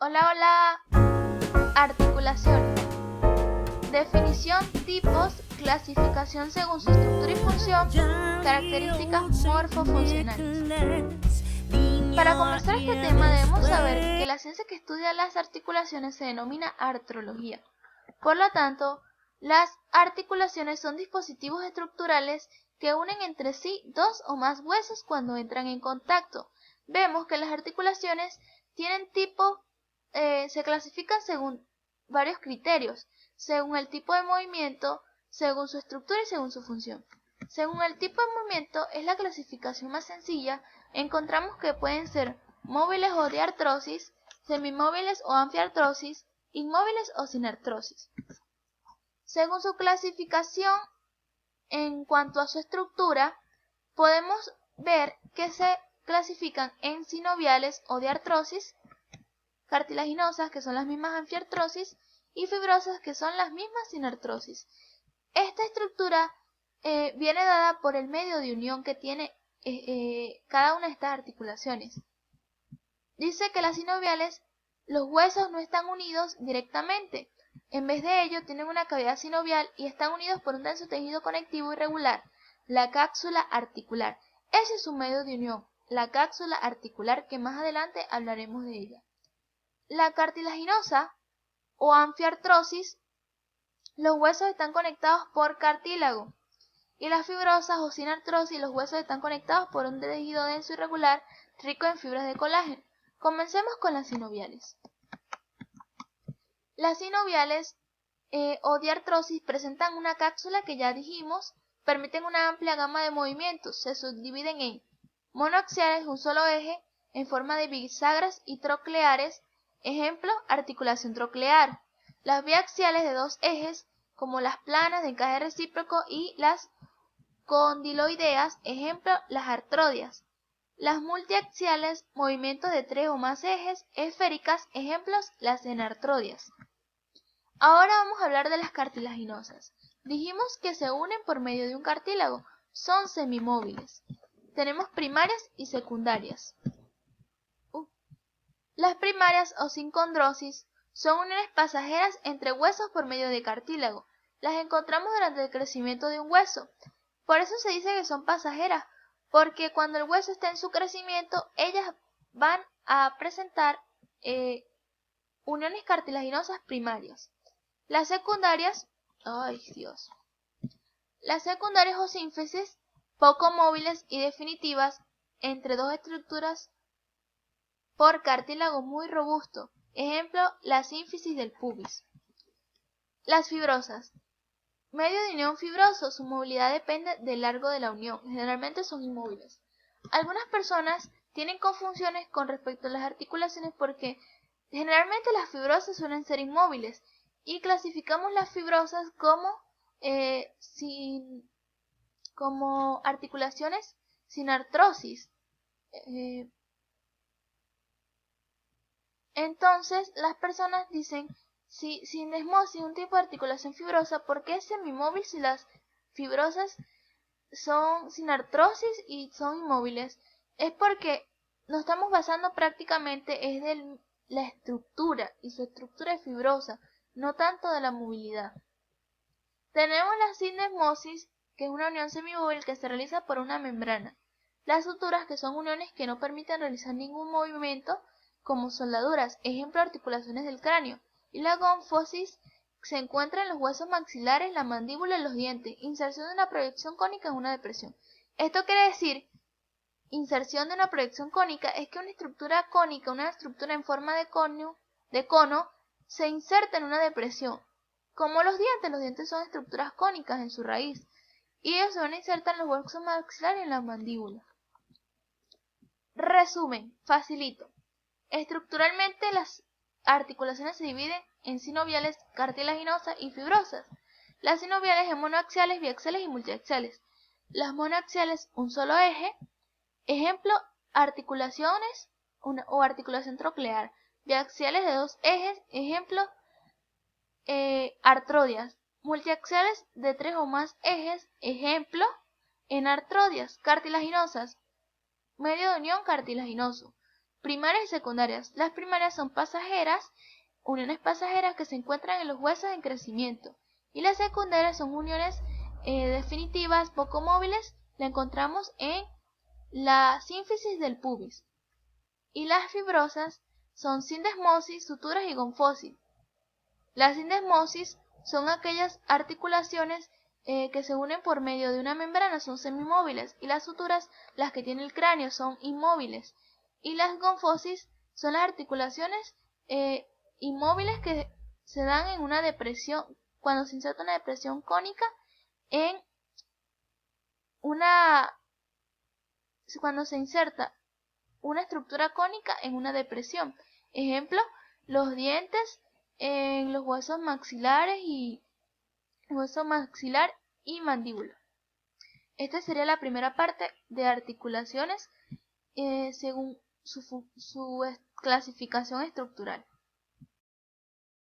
Hola, hola. Articulaciones. Definición, tipos, clasificación según su estructura y función, características morfofuncionales. Para conversar este tema debemos saber que la ciencia que estudia las articulaciones se denomina artrología. Por lo tanto, las articulaciones son dispositivos estructurales que unen entre sí dos o más huesos cuando entran en contacto. Vemos que las articulaciones tienen tipo, se clasifican según varios criterios, según el tipo de movimiento, según su estructura y según su función. Según el tipo de movimiento es la clasificación más sencilla. Encontramos que pueden ser móviles o de artrosis, semimóviles o anfiartrosis, inmóviles o sin artrosis. Según su clasificación, en cuanto a su estructura, podemos ver que se clasifican en sinoviales o de artrosis, cartilaginosas, que son las mismas anfiartrosis, y fibrosas, que son las mismas sin artrosis. Esta estructura viene dada por el medio de unión que tiene cada una de estas articulaciones. Dice que las sinoviales, los huesos no están unidos directamente. En vez de ello, tienen una cavidad sinovial y están unidos por un denso tejido conectivo irregular, la cápsula articular. Ese es su medio de unión, la cápsula articular, que más adelante hablaremos de ella. La cartilaginosa o anfiartrosis, los huesos están conectados por cartílago. Y las fibrosas o sin artrosis, los huesos están conectados por un tejido denso irregular rico en fibras de colágeno. Comencemos con las sinoviales. Las sinoviales o diartrosis presentan una cápsula que ya dijimos, permiten una amplia gama de movimientos, se subdividen en monoaxiales, un solo eje, en forma de bisagras y trocleares, ejemplo, articulación troclear. Las biaxiales de dos ejes, como las planas de encaje recíproco y las condiloideas, ejemplo, las artrodias. Las multiaxiales, movimientos de tres o más ejes, esféricas, ejemplos, las enartrodias. Ahora vamos a hablar de las cartilaginosas. Dijimos que se unen por medio de un cartílago, son semimóviles. Tenemos primarias y secundarias. Las primarias o sincondrosis son uniones pasajeras entre huesos por medio de cartílago. Las encontramos durante el crecimiento de un hueso. Por eso se dice que son pasajeras, porque cuando el hueso está en su crecimiento, ellas van a presentar uniones cartilaginosas primarias. Las secundarias, las secundarias o sínfisis, poco móviles y definitivas entre dos estructuras por cartílago muy robusto, ejemplo, la sínfisis del pubis. Las fibrosas, medio de unión fibroso, su movilidad depende del largo de la unión, generalmente son inmóviles. Algunas personas tienen confusiones con respecto a las articulaciones porque generalmente las fibrosas suelen ser inmóviles y clasificamos las fibrosas como articulaciones sin artrosis. Entonces las personas dicen, sin desmosis, un tipo de articulación fibrosa, ¿por qué es semimóvil si las fibrosas son sin artrosis y son inmóviles? Es porque nos estamos basando prácticamente es de la estructura, y su estructura es fibrosa, no tanto de la movilidad. Tenemos la sindesmosis, que es una unión semimóvil que se realiza por una membrana. Las suturas, que son uniones que no permiten realizar ningún movimiento, como soldaduras, ejemplo, articulaciones del cráneo. Y la gonfosis se encuentra en los huesos maxilares, la mandíbula y los dientes. Inserción de una proyección cónica en una depresión. Esto quiere decir, inserción de una proyección cónica es que una estructura cónica, una estructura en forma de cono, se inserta en una depresión. Como los dientes son estructuras cónicas en su raíz, y ellos se van a insertar en los huesos maxilares y en la mandíbula. Resumen, facilito. Estructuralmente las articulaciones se dividen en sinoviales, cartilaginosas y fibrosas. Las sinoviales en monoaxiales, biaxiales y multiaxiales. Las monoaxiales, un solo eje, ejemplo, articulaciones o articulación troclear. Biaxiales de dos ejes, ejemplo, artrodias. Multiaxiales de tres o más ejes, ejemplo, enartrodias. Cartilaginosas, medio de unión cartilaginoso. Primarias y secundarias. Las primarias son pasajeras, uniones pasajeras que se encuentran en los huesos en crecimiento. Y las secundarias son uniones definitivas, poco móviles, la encontramos en la sínfisis del pubis. Y las fibrosas son sindesmosis, suturas y gonfosis. Las sindesmosis son aquellas articulaciones que se unen por medio de una membrana, son semimóviles, y las suturas, las que tiene el cráneo, son inmóviles. Y las gonfosis son las articulaciones inmóviles que se dan en una depresión, cuando se inserta una depresión cónica cuando se inserta una estructura cónica en una depresión. Ejemplo, los dientes en los huesos maxilares y hueso maxilar y mandíbula. Esta sería la primera parte de articulaciones según su clasificación estructural.